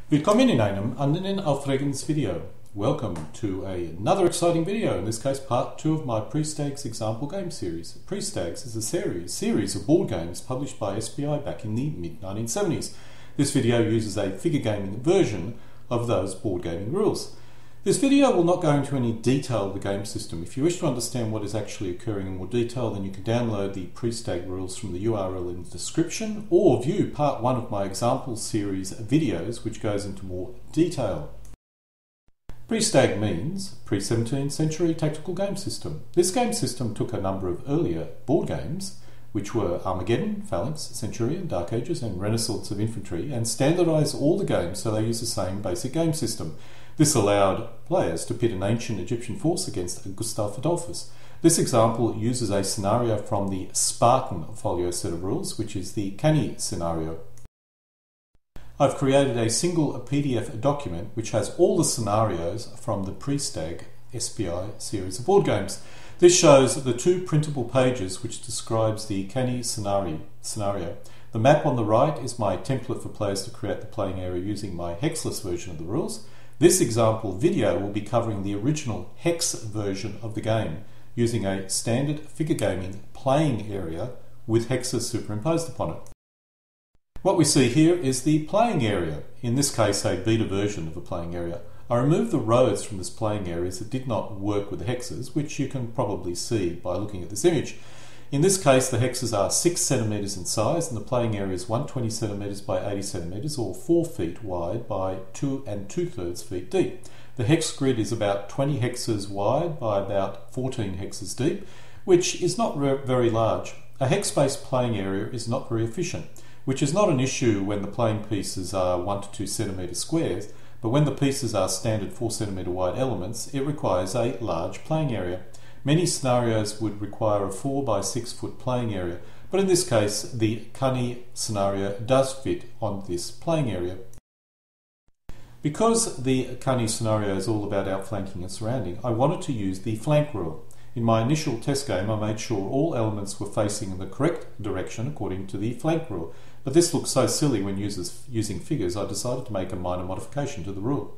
Willkommen in einem anderen aufregendes video. Welcome to another exciting video, in this case part 2 of my PRESTAGS example game series. PRESTAGS is a series of board games published by SBI back in the mid-1970s. This video uses a figure gaming version of those board gaming rules. This video will not go into any detail of the game system. If you wish to understand what is actually occurring in more detail, then you can download the PRESTAG rules from the URL in the description, or view part 1 of my example series videos, which goes into more detail. PRESTAG means pre-17th century tactical game system. This game system took a number of earlier board games, which were Armageddon, Phalanx, Centurion, Dark Ages and Renaissance of Infantry, and standardised all the games so they use the same basic game system. This allowed players to pit an ancient Egyptian force against Gustav Adolphus. This example uses a scenario from the Spartan folio set of rules, which is the Cannae scenario. I've created a single PDF document which has all the scenarios from the PRESTAG SBI series of board games. This shows the 2 printable pages which describes the Cannae scenario. The map on the right is my template for players to create the playing area using my hexless version of the rules. This example video will be covering the original hex version of the game, using a standard figure gaming playing area with hexes superimposed upon it. What we see here is the playing area, in this case a beta version of a playing area. I removed the rows from this playing area that did not work with the hexes, which you can probably see by looking at this image. In this case, the hexes are 6 centimeters in size, and the playing area is 120 centimeters by 80 centimeters, or 4 feet wide by 2 2/3 feet deep. The hex grid is about 20 hexes wide by about 14 hexes deep, which is not very large. A hex-based playing area is not very efficient, which is not an issue when the playing pieces are 1 to 2 centimeter squares, but when the pieces are standard 4 centimeter wide elements, it requires a large playing area. Many scenarios would require a 4 by 6 foot playing area, but in this case the Cannae scenario does fit on this playing area. Because the Cannae scenario is all about outflanking and surrounding, I wanted to use the flank rule. In my initial test game I made sure all elements were facing in the correct direction according to the flank rule, but this looks so silly when using figures I decided to make a minor modification to the rule.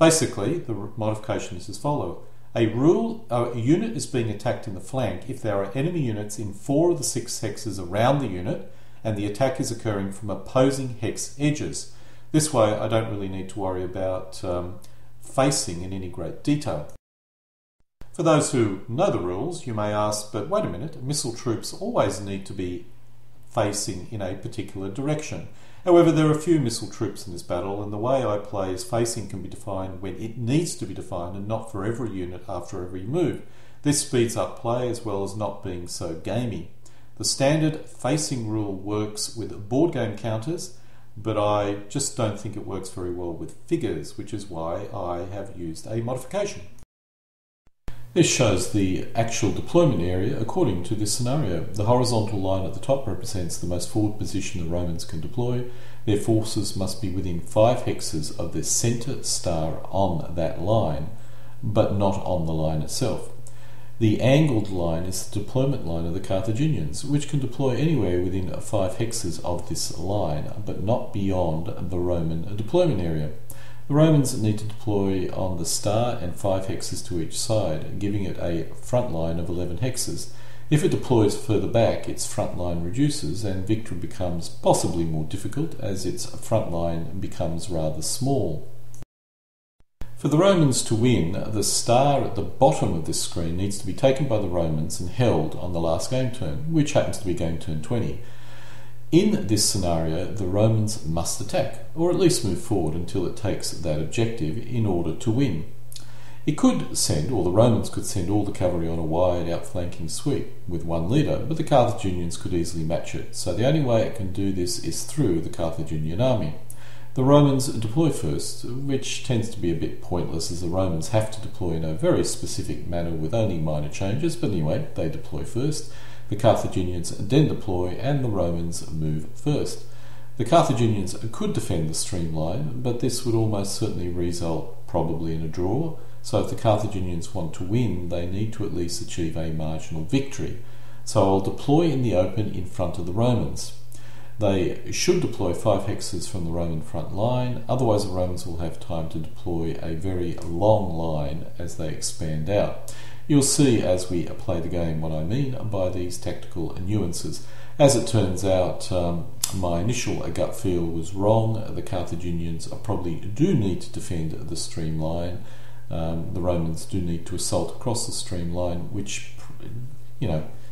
Basically the modification is as follows. A unit is being attacked in the flank if there are enemy units in 4 of the 6 hexes around the unit and the attack is occurring from opposing hex edges. This way I don't really need to worry about facing in any great detail. For those who know the rules, you may ask, but wait a minute, missile troops always need to be facing in a particular direction. However, there are a few missile troops in this battle, and the way I play is facing can be defined when it needs to be defined and not for every unit after every move. This speeds up play as well as not being so gamey. The standard facing rule works with board game counters, but I just don't think it works very well with figures, which is why I have used a modification. This shows the actual deployment area according to this scenario. The horizontal line at the top represents the most forward position the Romans can deploy. Their forces must be within 5 hexes of the centre star on that line, but not on the line itself. The angled line is the deployment line of the Carthaginians, which can deploy anywhere within 5 hexes of this line, but not beyond the Roman deployment area. The Romans need to deploy on the star and 5 hexes to each side, giving it a front line of 11 hexes. If it deploys further back, its front line reduces and victory becomes possibly more difficult as its front line becomes rather small. For the Romans to win, the star at the bottom of this screen needs to be taken by the Romans and held on the last game turn, which happens to be game turn 20. In this scenario, the Romans must attack, or at least move forward until it takes that objective in order to win. It could send, or the Romans could send all the cavalry on a wide outflanking sweep with one leader, but the Carthaginians could easily match it, so the only way it can do this is through the Carthaginian army. The Romans deploy first, which tends to be a bit pointless as the Romans have to deploy in a very specific manner with only minor changes, but anyway, they deploy first. The Carthaginians then deploy and the Romans move first. The Carthaginians could defend the streamline, but this would almost certainly result probably in a draw, so if the Carthaginians want to win, they need to at least achieve a marginal victory. So I'll deploy in the open in front of the Romans. They should deploy 5 hexes from the Roman front line, otherwise the Romans will have time to deploy a very long line as they expand out. You'll see as we play the game what I mean by these tactical nuances. As it turns out, my initial gut feel was wrong. The Carthaginians probably do need to defend the streamline. The Romans do need to assault across the streamline, which,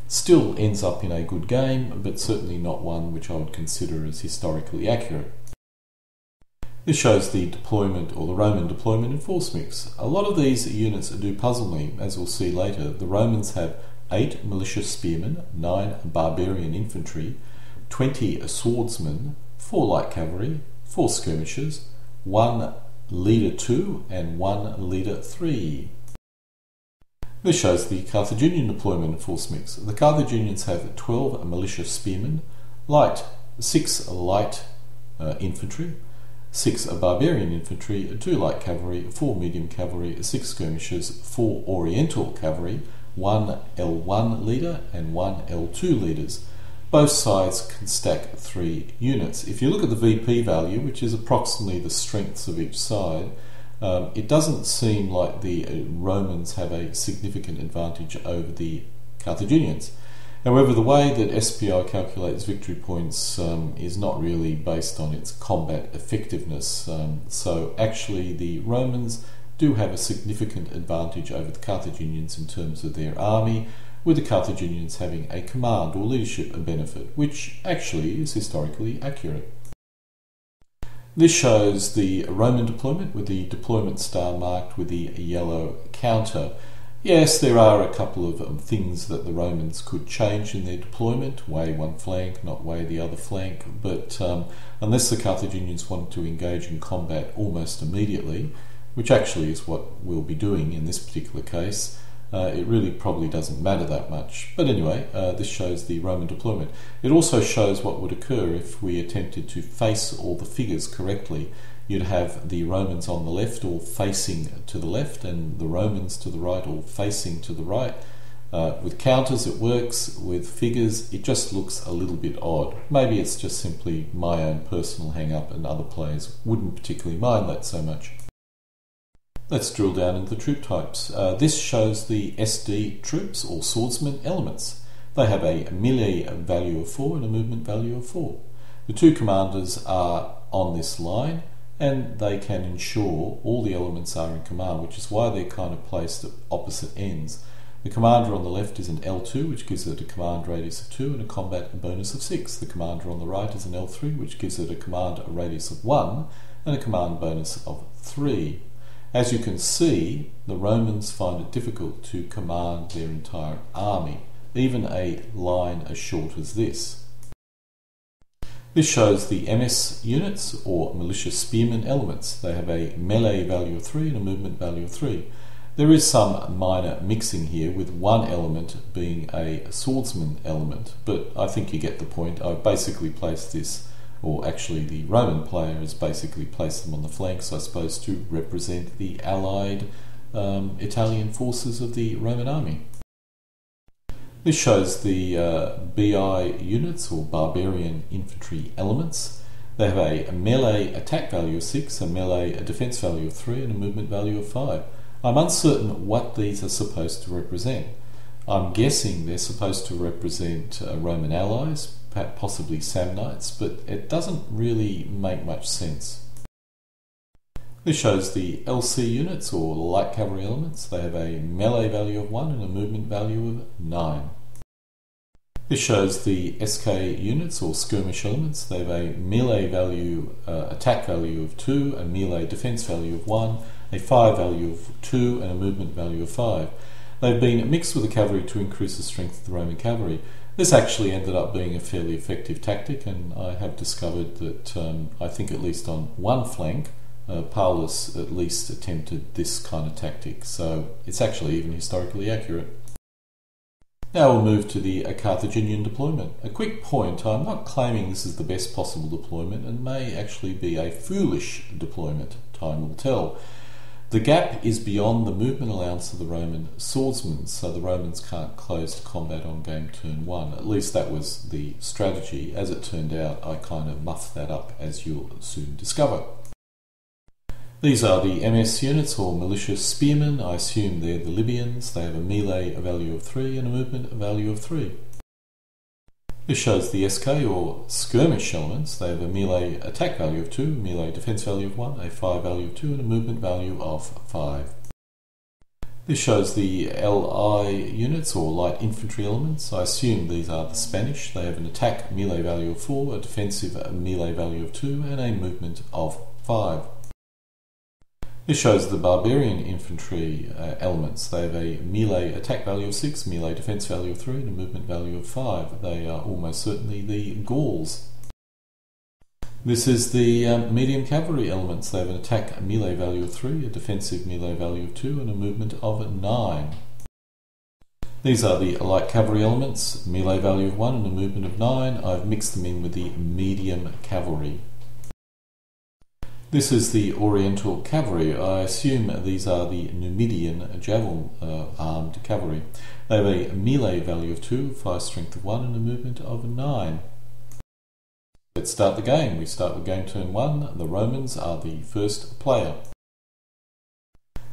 still ends up in a good game, but certainly not one which I would consider as historically accurate. This shows the deployment, or the Roman deployment in force mix. A lot of these units do puzzle me, as we'll see later. The Romans have 8 militia spearmen, 9 barbarian infantry, 20 swordsmen, 4 light cavalry, 4 skirmishers, 1 leader 2 and 1 leader 3. This shows the Carthaginian deployment in force mix. The Carthaginians have 12 militia spearmen, 6 light infantry, 6 barbarian infantry, 2 light cavalry, 4 medium cavalry, 6 skirmishers, 4 oriental cavalry, 1 L1 leader and 1 L2 leaders. Both sides can stack 3 units. If you look at the VP value, which is approximately the strengths of each side, it doesn't seem like the Romans have a significant advantage over the Carthaginians. However, the way that SPI calculates victory points is not really based on its combat effectiveness. So actually the Romans do have a significant advantage over the Carthaginians in terms of their army, with the Carthaginians having a command or leadership benefit, which actually is historically accurate. This shows the Roman deployment with the deployment star marked with the yellow counter. Yes, there are a couple of things that the Romans could change in their deployment, way one flank, not way the other flank, but unless the Carthaginians wanted to engage in combat almost immediately, which actually is what we'll be doing in this particular case, it really probably doesn't matter that much. But anyway, this shows the Roman deployment. It also shows what would occur if we attempted to face all the figures correctly. You'd have the Romans on the left all facing to the left and the Romans to the right all facing to the right. With counters it works, with figures it just looks a little bit odd. Maybe it's just simply my own personal hang-up and other players wouldn't particularly mind that so much. Let's drill down into the troop types. This shows the SD troops, or swordsman elements. They have a melee value of 4 and a movement value of 4. The 2 commanders are on this line, and they can ensure all the elements are in command, which is why they're kind of placed at opposite ends. The commander on the left is an L2, which gives it a command radius of 2 and a combat bonus of 6. The commander on the right is an L3, which gives it a command radius of 1 and a command bonus of 3. As you can see, the Romans find it difficult to command their entire army, even a line as short as this. This shows the MS units, or militia spearmen elements. They have a melee value of 3 and a movement value of 3. There is some minor mixing here, with one element being a swordsman element, but I think you get the point. I've basically placed this, or actually the Roman player has basically placed them on the flanks, I suppose, to represent the allied Italian forces of the Roman army. This shows the BI units, or barbarian infantry elements. They have a melee attack value of 6, a melee defense value of 3 and a movement value of 5. I'm uncertain what these are supposed to represent. I'm guessing they're supposed to represent Roman allies, possibly Samnites, but it doesn't really make much sense. This shows the LC units, or light cavalry elements. They have a melee value of 1 and a movement value of 9. This shows the SK units, or skirmish elements. They have a melee value, attack value of 2, a melee defense value of 1, a fire value of 2 and a movement value of 5. They've been mixed with the cavalry to increase the strength of the Roman cavalry. This actually ended up being a fairly effective tactic, and I have discovered that I think at least on one flank Paulus at least attempted this kind of tactic, so it's actually even historically accurate. Now we'll move to the Carthaginian deployment. A quick point, I'm not claiming this is the best possible deployment and may actually be a foolish deployment, time will tell. The gap is beyond the movement allowance of the Roman swordsmen, so the Romans can't close to combat on game turn 1. At least that was the strategy. As it turned out, I kind of muffed that up, as you'll soon discover. These are the MS units, or militia spearmen. I assume they're the Libyans. They have a melee value of 3 and a movement value of 3. This shows the SK, or skirmish elements. They have a melee attack value of 2, melee defense value of 1, a fire value of 2, and a movement value of 5. This shows the LI units, or light infantry elements. I assume these are the Spanish. They have an attack melee value of 4, a defensive melee value of 2, and a movement of 5. This shows the barbarian infantry elements. They have a melee attack value of 6, melee defense value of 3, and a movement value of 5. They are almost certainly the Gauls. This is the medium cavalry elements. They have an attack melee value of 3, a defensive melee value of 2, and a movement of 9. These are the light cavalry elements, melee value of 1 and a movement of 9. I've mixed them in with the medium cavalry. This is the Oriental cavalry. I assume these are the Numidian javelin-armed cavalry. They have a melee value of 2, fire strength of 1, and a movement of 9. Let's start the game. We start with game turn 1. The Romans are the first player.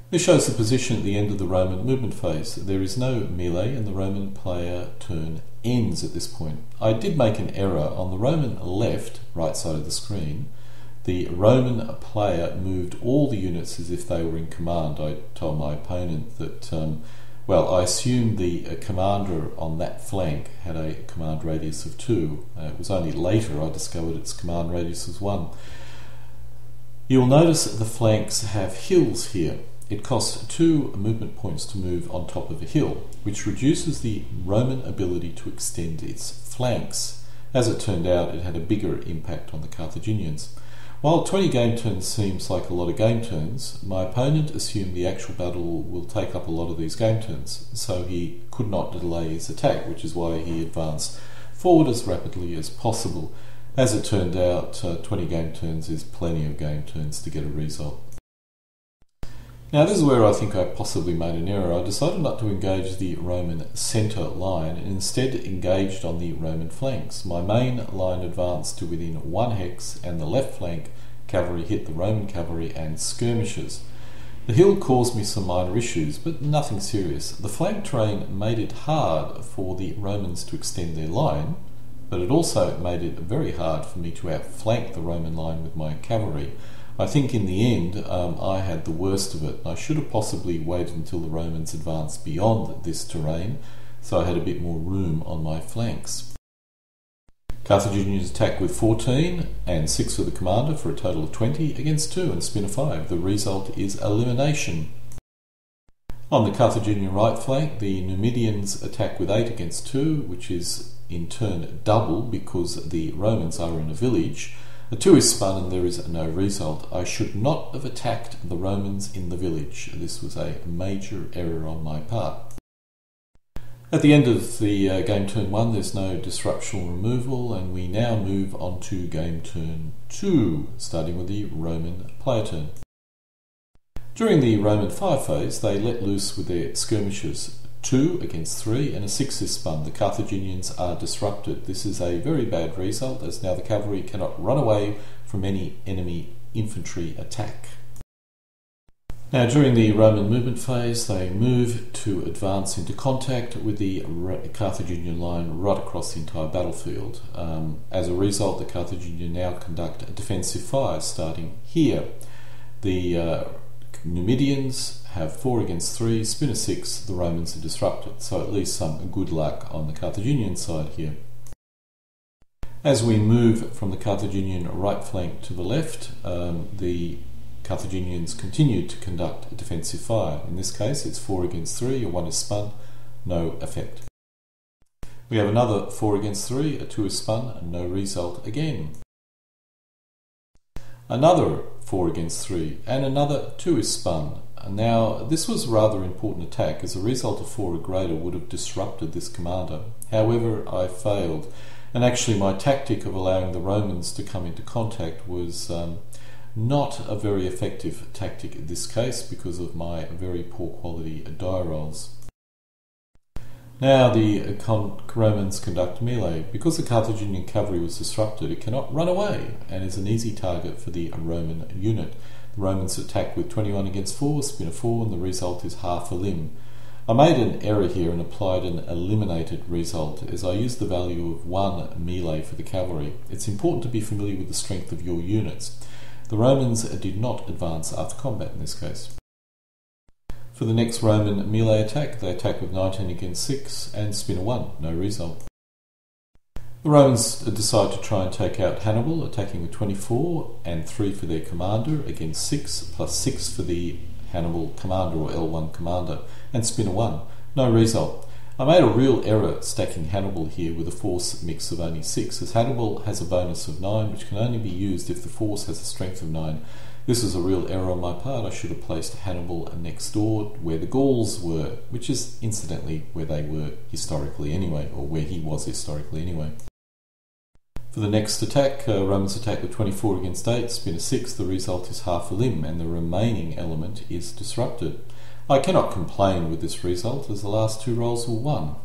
This shows the position at the end of the Roman movement phase. There is no melee, and the Roman player turn ends at this point. I did make an error. On the Roman left, right side of the screen, the Roman player moved all the units as if they were in command. I told my opponent that, I assumed the commander on that flank had a command radius of 2. It was only later I discovered its command radius was 1. You'll notice the flanks have hills here. It costs 2 movement points to move on top of a hill, which reduces the Roman ability to extend its flanks. As it turned out, it had a bigger impact on the Carthaginians. While 20 game turns seems like a lot of game turns, my opponent assumed the actual battle will take up a lot of these game turns, so he could not delay his attack, which is why he advanced forward as rapidly as possible. As it turned out, 20 game turns is plenty of game turns to get a result. Now this is where I think I possibly made an error. I decided not to engage the Roman centre line and instead engaged on the Roman flanks. My main line advanced to within 1 hex and the left flank cavalry hit the Roman cavalry and skirmishers. The hill caused me some minor issues, but nothing serious. The flank terrain made it hard for the Romans to extend their line, but it also made it very hard for me to outflank the Roman line with my cavalry. I think in the end I had the worst of it. I should have possibly waited until the Romans advanced beyond this terrain, so I had a bit more room on my flanks. Carthaginians attack with 14 and 6 for the commander for a total of 20 against 2 and spin a 5. The result is elimination. On the Carthaginian right flank, the Numidians attack with 8 against 2, which is in turn double because the Romans are in a village. A 2 is spun and there is no result. I should not have attacked the Romans in the village. This was a major error on my part. At the end of the game turn 1 there's no disruptional removal, and we now move on to game turn 2, starting with the Roman player turn. During the Roman fire phase they let loose with their skirmishers. 2 against 3 and a 6 is spun. The Carthaginians are disrupted. This is a very bad result, as now the cavalry cannot run away from any enemy infantry attack. Now during the Roman movement phase they move to advance into contact with the Carthaginian line right across the entire battlefield. As a result, the Carthaginians now conduct a defensive fire starting here. The Numidians have 4 against 3, spin a 6, the Romans are disrupted, so at least some good luck on the Carthaginian side here. As we move from the Carthaginian right flank to the left, the Carthaginians continue to conduct a defensive fire. In this case it's 4 against 3, a 1 is spun, no effect. We have another 4 against 3, a 2 is spun, no result again. Another 4 against 3 and another 2 is spun. Now this was a rather important attack, as a result of 4 or greater would have disrupted this commander. However, I failed, and actually my tactic of allowing the Romans to come into contact was Not a very effective tactic in this case because of my very poor quality die rolls. Now the Romans conduct melee. Because the Carthaginian cavalry was disrupted, it cannot run away and is an easy target for the Roman unit. The Romans attack with 21 against 4, spin a 4, and the result is half a limb. I made an error here and applied an eliminated result as I used the value of 1 melee for the cavalry. It's important to be familiar with the strength of your units. The Romans did not advance after combat in this case. For the next Roman melee attack, they attack with 19 against 6 and spin a 1, no result. The Romans decide to try and take out Hannibal, attacking with 24 and 3 for their commander against 6, plus 6 for the Hannibal commander or L1 commander, and spin a 1, no result. I made a real error stacking Hannibal here with a force mix of only 6, as Hannibal has a bonus of 9, which can only be used if the force has a strength of 9. This is a real error on my part. I should have placed Hannibal next door where the Gauls were, which is incidentally where they were historically anyway, or where he was historically anyway. For the next attack, Romans attack with 24 against 8, spin a 6, the result is half a limb, and the remaining element is disrupted. I cannot complain with this result, as the last 2 rolls were 1.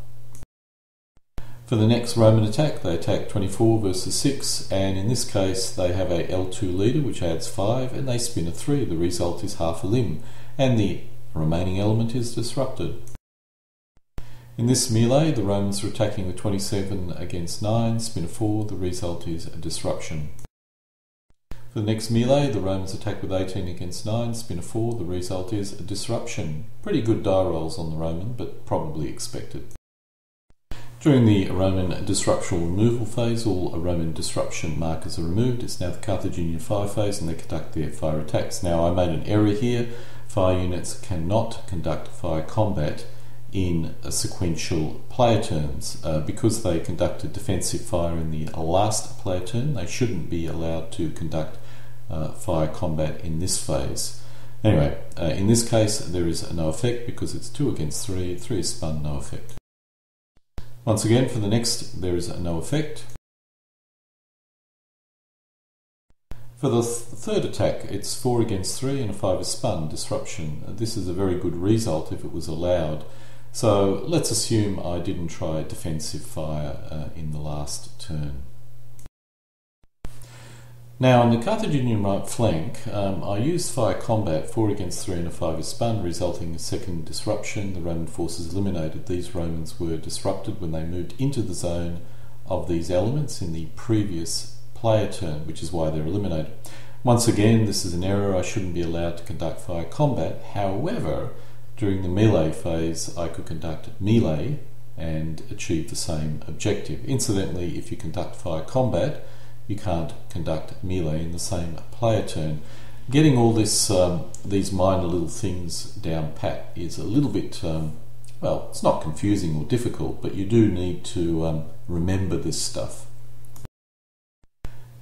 For the next Roman attack, they attack 24 versus 6, and in this case they have a L2 leader which adds 5, and they spin a 3, the result is half a limb, and the remaining element is disrupted. In this melee, the Romans are attacking with 27 against 9, spin a 4, the result is a disruption. For the next melee, the Romans attack with 18 against 9, spin a 4, the result is a disruption. Pretty good die rolls on the Roman, but probably expected. During the Roman disruptional removal phase, all Roman disruption markers are removed. It's now the Carthaginian fire phase and they conduct their fire attacks. Now I made an error here. Fire units cannot conduct fire combat in sequential player turns. Because they conducted defensive fire in the last player turn, they shouldn't be allowed to conduct fire combat in this phase. Anyway, in this case there is no effect because it's 2 against 3, 3 is spun, no effect. Once again, for the next, there is no effect. For the third attack, it's 4 against 3 and a 5 is spun, disruption. This is a very good result if it was allowed. So let's assume I didn't try defensive fire in the last turn. Now on the Carthaginian right flank, I used fire combat, 4 against 3 and a 5 is spun, resulting in a second disruption. The Roman forces eliminated. These Romans were disrupted when they moved into the zone of these elements in the previous player turn, which is why they're eliminated. Once again, this is an error. I shouldn't be allowed to conduct fire combat. However, during the melee phase, I could conduct melee and achieve the same objective. Incidentally, if you conduct fire combat, you can't conduct melee in the same player turn. Getting all this, these minor little things down pat is a little bit, well, it's not confusing or difficult, but you do need to remember this stuff.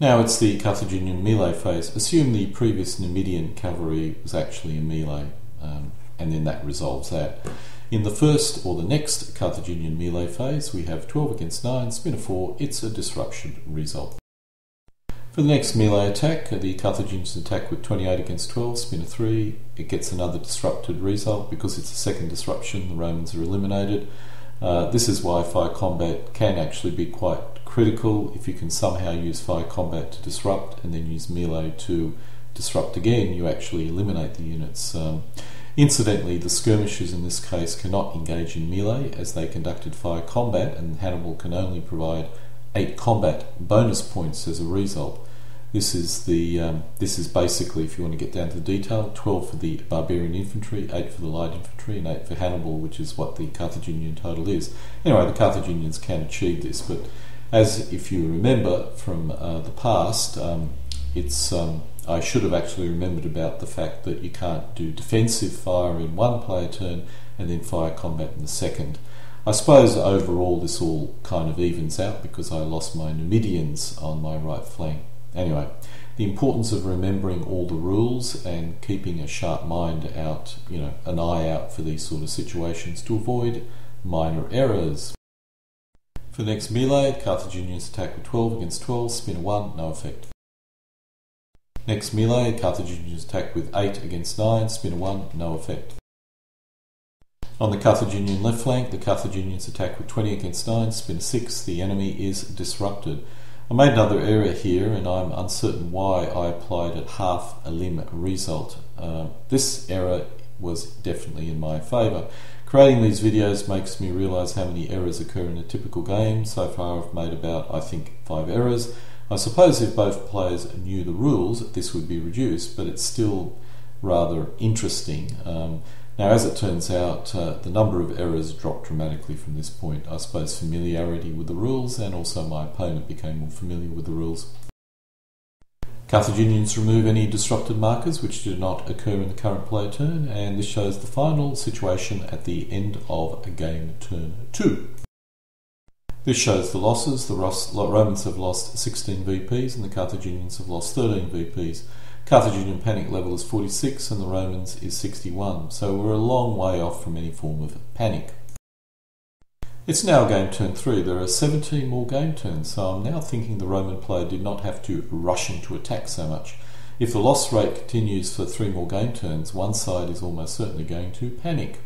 Now it's the Carthaginian melee phase. Assume the previous Numidian cavalry was actually a melee, and then that resolves that. In the first or the next Carthaginian melee phase, we have 12 against 9, spin a 4, it's a disruption result. For the next melee attack, the Carthaginians attack with 28 against 12, spin a 3, it gets another disrupted result. Because it's a second disruption, the Romans are eliminated. This is why fire combat can actually be quite critical. If you can somehow use fire combat to disrupt and then use melee to disrupt again, you actually eliminate the units. Incidentally, the skirmishers in this case cannot engage in melee as they conducted fire combat, and Hannibal can only provide 8 combat bonus points as a result. This is basically, if you want to get down to the detail, 12 for the barbarian infantry, 8 for the light infantry, and 8 for Hannibal, which is what the Carthaginian total is. Anyway, the Carthaginians can achieve this, but as if you remember from the past, I should have actually remembered about the fact that you can't do defensive fire in one player turn and then fire combat in the second. I suppose overall this all kind of evens out because I lost my Numidians on my right flank. Anyway, the importance of remembering all the rules and keeping a sharp mind out, an eye out for these sort of situations to avoid minor errors. For the next melee, Carthaginians attack with 12 against 12, spin a 1, no effect. Next melee, Carthaginians attack with 8 against 9, spin a 1, no effect. On the Carthaginian left flank, the Carthaginians attack with 20 against 9, spin a 6, the enemy is disrupted. I made another error here and I'm uncertain why I applied a half a limb result. This error was definitely in my favour. Creating these videos makes me realise how many errors occur in a typical game. So far I've made about, I think, 5 errors. I suppose if both players knew the rules this would be reduced, but it's still rather interesting. Now, as it turns out, the number of errors dropped dramatically from this point. I suppose familiarity with the rules, and also my opponent became more familiar with the rules. Carthaginians remove any disrupted markers which did not occur in the current player turn, and this shows the final situation at the end of game turn 2. This shows the losses. The Romans have lost 16 VPs and the Carthaginians have lost 13 VPs. Carthaginian panic level is 46 and the Romans is 61, so we're a long way off from any form of panic. It's now game turn 3. There are 17 more game turns, so I'm now thinking the Roman player did not have to rush into attack so much. If the loss rate continues for 3 more game turns, one side is almost certainly going to panic.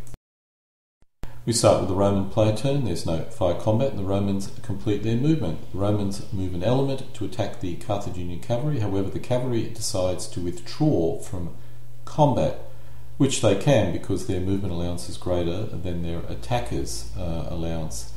We start with the Roman player turn. There's no fire combat and the Romans complete their movement. The Romans move an element to attack the Carthaginian cavalry. However, the cavalry decides to withdraw from combat, which they can because their movement allowance is greater than their attackers' allowance.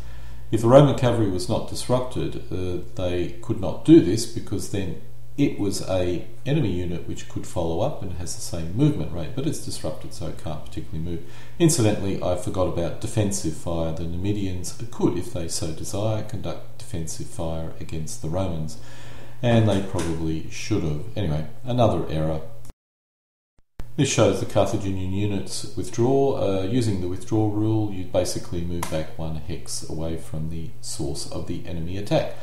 If the Roman cavalry was not disrupted, they could not do this because then it was an enemy unit which could follow up and has the same movement rate, but it's disrupted so it can't particularly move. Incidentally, I forgot about defensive fire. The Numidians could, if they so desire, conduct defensive fire against the Romans, and they probably should have. Anyway, another error. This shows the Carthaginian units withdraw. Using the withdrawal rule, you basically move back 1 hex away from the source of the enemy attack.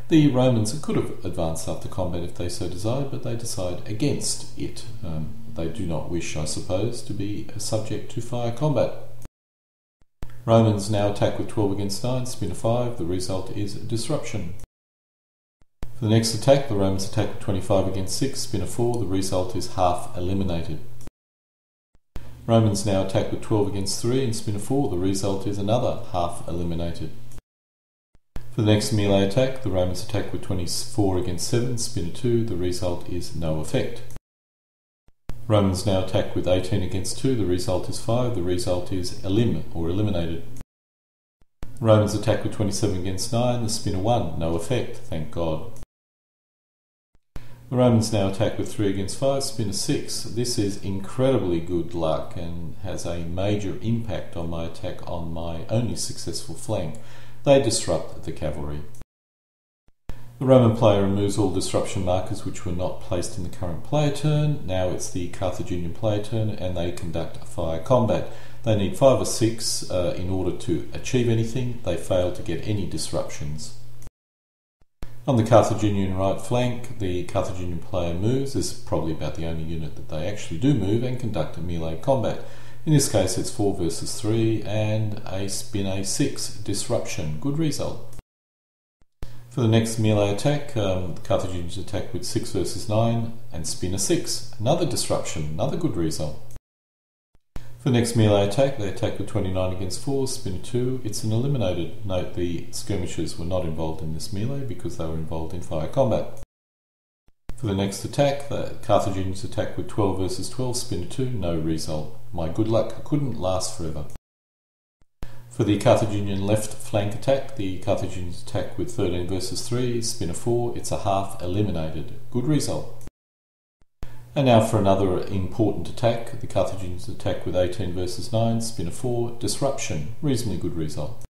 The Romans could have advanced after combat if they so desired, but they decide against it. They do not wish, I suppose, to be subject to fire combat. Romans now attack with 12 against 9, spin a 5. The result is disruption. For the next attack, the Romans attack with 25 against 6, spin a 4. The result is half eliminated. Romans now attack with 12 against 3 and spin a 4. The result is another half eliminated. For the next melee attack, the Romans attack with 24 against 7, spin a 2, the result is no effect. Romans now attack with 18 against 2, the result is 5, the result is eliminated. Romans attack with 27 against 9, the spin a 1, no effect, thank God. The Romans now attack with 3 against 5, spin a 6. This is incredibly good luck and has a major impact on my attack on my only successful flank. They disrupt the cavalry. The Roman player removes all disruption markers which were not placed in the current player turn. Now it's the Carthaginian player turn and they conduct fire combat. They need 5 or 6 in order to achieve anything. They fail to get any disruptions. On the Carthaginian right flank, the Carthaginian player moves. This is probably about the only unit that they actually do move and conduct a melee combat. In this case it's 4 versus 3 and a spin a 6, disruption, good result. For the next melee attack, the Carthaginians attack with 6 versus 9 and spin a 6, another disruption, another good result. For the next melee attack, they attack with 29 against 4, spin a 2, it's an eliminated. Note the skirmishers were not involved in this melee because they were involved in fire combat. For the next attack, the Carthaginians attack with 12 versus 12, spin a 2, no result. My good luck couldn't last forever. For the Carthaginian left flank attack, the Carthaginians attack with 13 versus 3, spin a 4, it's a half eliminated. Good result. And now for another important attack, the Carthaginians attack with 18 versus 9, spin a 4, disruption, reasonably good result.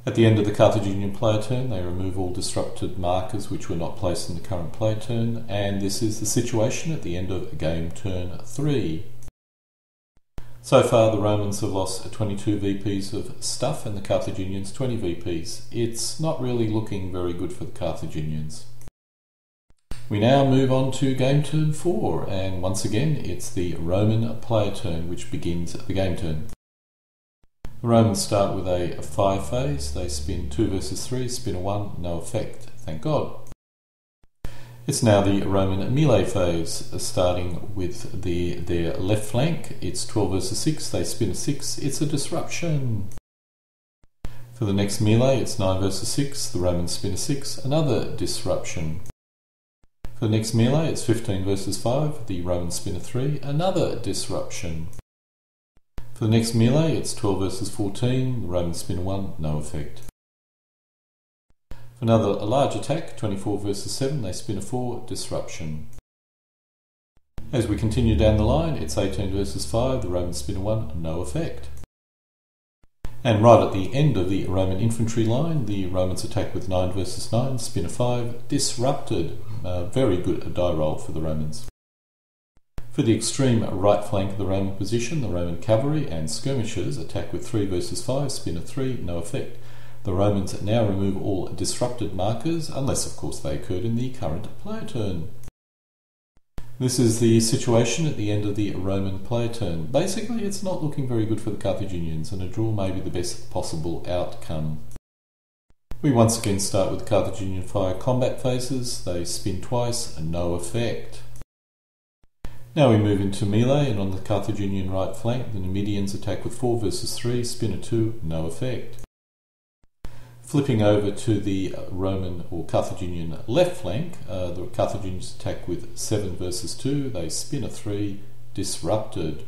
At the end of the Carthaginian player turn, they remove all disrupted markers which were not placed in the current player turn, and this is the situation at the end of game turn 3. So far, the Romans have lost 22 VPs of stuff and the Carthaginians 20 VPs. It's not really looking very good for the Carthaginians. We now move on to game turn 4, and once again, it's the Roman player turn which begins the game turn. The Romans start with a fire phase. They spin 2 versus 3, spin a 1, no effect, thank God. It's now the Roman melee phase, starting with their left flank. It's 12 versus 6, they spin a 6, it's a disruption. For the next melee, it's 9 versus 6, the Romans spin a 6, another disruption. For the next melee, it's 15 versus 5, the Romans spin a 3, another disruption. For the next melee, it's 12 versus 14, the Romans spin a 1, no effect. For another large attack, 24 versus 7, they spin a 4, disruption. As we continue down the line, it's 18 versus 5, the Romans spin a 1, no effect. And right at the end of the Roman infantry line, the Romans attack with 9 versus 9, spin a 5, disrupted. Very good die roll for the Romans. For the extreme right flank of the Roman position, the Roman cavalry and skirmishers attack with 3 versus 5, spin a 3, no effect. The Romans now remove all disrupted markers, unless of course they occurred in the current player turn. This is the situation at the end of the Roman player turn. Basically, it's not looking very good for the Carthaginians, and a draw may be the best possible outcome. We once again start with Carthaginian fire combat phases. They spin twice, and no effect. Now we move into melee, and on the Carthaginian right flank, the Numidians attack with 4 versus 3, spin a 2, no effect. Flipping over to the Roman or Carthaginian left flank, the Carthaginians attack with 7 versus 2, they spin a 3, disrupted.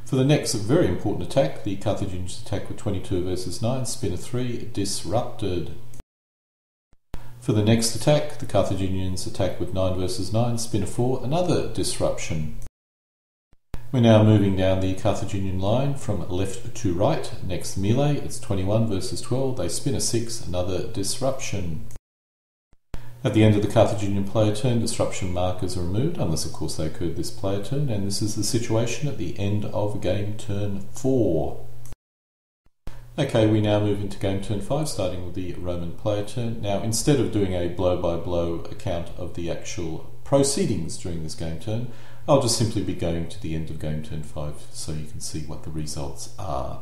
For the next very important attack, the Carthaginians attack with 22 versus 9, spin a 3, disrupted. For the next attack, the Carthaginians attack with 9 versus 9, spin a 4, another disruption. We're now moving down the Carthaginian line from left to right. Next melee, it's 21 versus 12, they spin a 6, another disruption. At the end of the Carthaginian player turn, disruption markers are removed, unless of course they occurred this player turn, and this is the situation at the end of game turn 4. Okay, we now move into game turn 5, starting with the Roman player turn. Now, instead of doing a blow-by-blow account of the actual proceedings during this game turn, I'll just simply be going to the end of game turn 5 so you can see what the results are.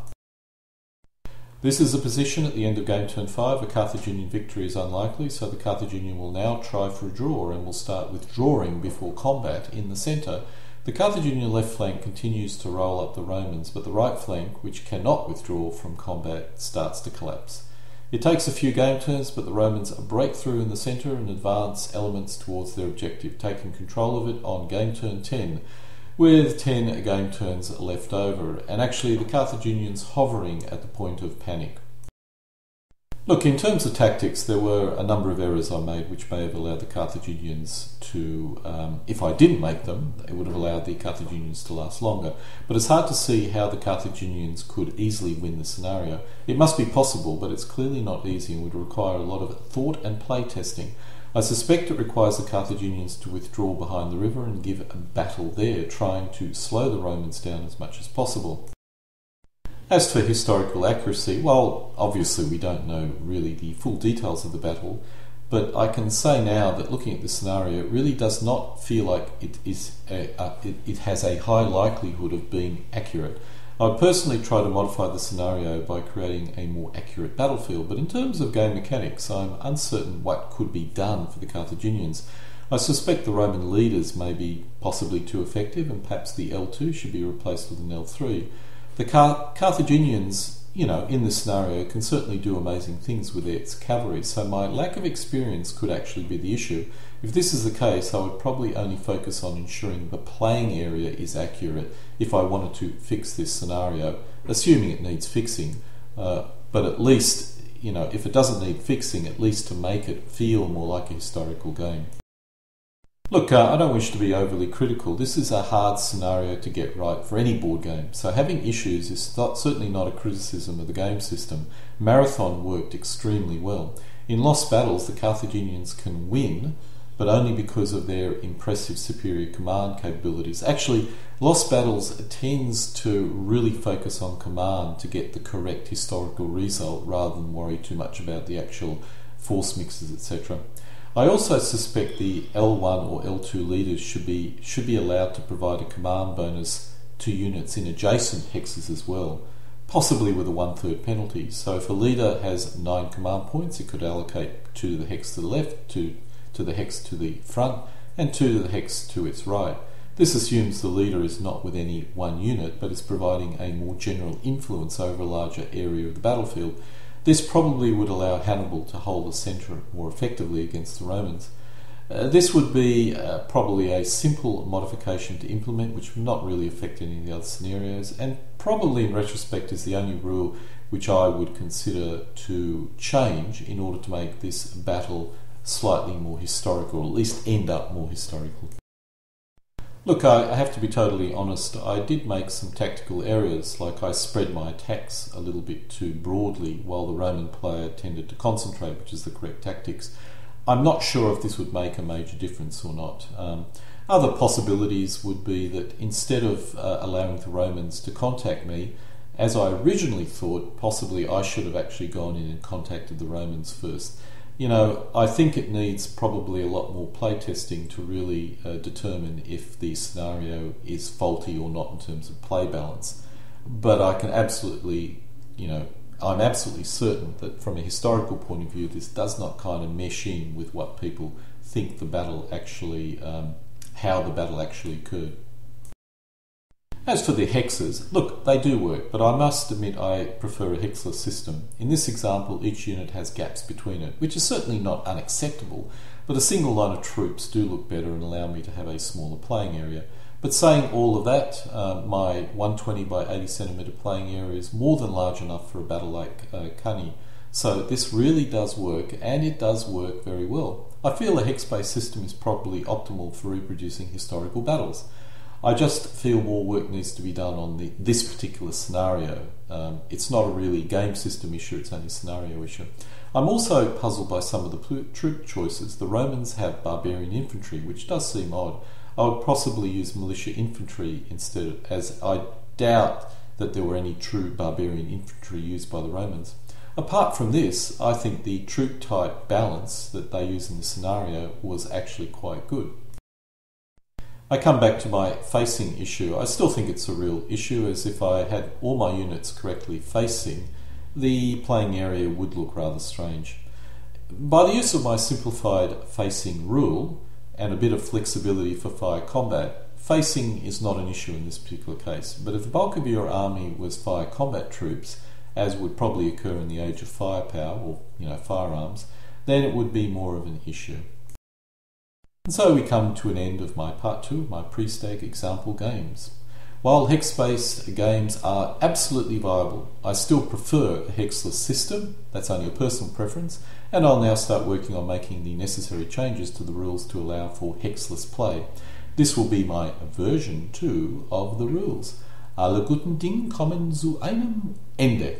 This is the position at the end of game turn 5. A Carthaginian victory is unlikely, so the Carthaginian will now try for a draw and will start withdrawing before combat in the centre. The Carthaginian left flank continues to roll up the Romans, but the right flank, which cannot withdraw from combat, starts to collapse. It takes a few game turns, but the Romans break through in the centre and advance elements towards their objective, taking control of it on game turn 10, with 10 game turns left over, and actually the Carthaginians hovering at the point of panic. Look, in terms of tactics, there were a number of errors I made which may have allowed the Carthaginians to, if I didn't make them, it would have allowed the Carthaginians to last longer. But it's hard to see how the Carthaginians could easily win the scenario. It must be possible, but it's clearly not easy and would require a lot of thought and play testing. I suspect it requires the Carthaginians to withdraw behind the river and give a battle there, trying to slow the Romans down as much as possible. As for historical accuracy, well, obviously we don't know really the full details of the battle, but I can say now that looking at the scenario, it really does not feel like it has a high likelihood of being accurate. I would personally try to modify the scenario by creating a more accurate battlefield, but in terms of game mechanics, I'm uncertain what could be done for the Carthaginians. I suspect the Roman leaders may be possibly too effective, and perhaps the L2 should be replaced with an L3. The Carthaginians, in this scenario, can certainly do amazing things with its cavalry, so my lack of experience could actually be the issue. If this is the case, I would probably only focus on ensuring the playing area is accurate if I wanted to fix this scenario, assuming it needs fixing. But at least, if it doesn't need fixing, at least to make it feel more like a historical game. Look, I don't wish to be overly critical. This is a hard scenario to get right for any board game, so having issues is certainly not a criticism of the game system. Marathon worked extremely well. In lost battles, the Carthaginians can win, but only because of their impressive superior command capabilities. Actually, lost battles tends to really focus on command to get the correct historical result rather than worry too much about the actual force mixes, etc. I also suspect the L1 or L2 leaders should be allowed to provide a command bonus to units in adjacent hexes as well, possibly with a 1/3 penalty. So if a leader has 9 command points, it could allocate to the hex to the left, to to the hex to the front and 2 to the hex to its right. This assumes the leader is not with any one unit, but is providing a more general influence over a larger area of the battlefield. This probably would allow Hannibal to hold the centre more effectively against the Romans. This would be probably a simple modification to implement, which would not really affect any of the other scenarios, and probably in retrospect is the only rule which I would consider to change in order to make this battle slightly more historical, or at least end up more historical. Look, I have to be totally honest, I did make some tactical errors, like I spread my attacks a little bit too broadly while the Roman player tended to concentrate, which is the correct tactics. I'm not sure if this would make a major difference or not. Other possibilities would be that instead of allowing the Romans to contact me, as I originally thought, possibly I should have actually gone in and contacted the Romans first. You know, I think it needs probably a lot more playtesting to really determine if the scenario is faulty or not in terms of play balance. But I can absolutely, I'm absolutely certain that from a historical point of view, this does not kind of mesh in with what people think the battle actually, how the battle actually occurred. As for the hexes, look, they do work, but I must admit I prefer a hexless system. In this example, each unit has gaps between it, which is certainly not unacceptable, but a single line of troops do look better and allow me to have a smaller playing area. But saying all of that, my 120 by 80 centimetre playing area is more than large enough for a battle like Cannae. So this really does work, and it does work very well. I feel a hex-based system is probably optimal for reproducing historical battles. I just feel more work needs to be done on this particular scenario. It's not a really game system issue, it's only a scenario issue. I'm also puzzled by some of the troop choices. The Romans have barbarian infantry, which does seem odd. I would possibly use militia infantry instead, as I doubt that there were any true barbarian infantry used by the Romans. Apart from this, I think the troop type balance that they use in the scenario was actually quite good. I come back to my facing issue. I still think it's a real issue, as if I had all my units correctly facing, the playing area would look rather strange. By the use of my simplified facing rule and a bit of flexibility for fire combat, facing is not an issue in this particular case. But if the bulk of your army was fire combat troops, as would probably occur in the age of firepower, or firearms, then it would be more of an issue. And so we come to an end of my part 2 of my pre-stag example games. While hex-based games are absolutely viable, I still prefer a hexless system. That's only a personal preference, and I'll now start working on making the necessary changes to the rules to allow for hexless play. This will be my version 2 of the rules. Alle guten Dinge kommen zu einem Ende.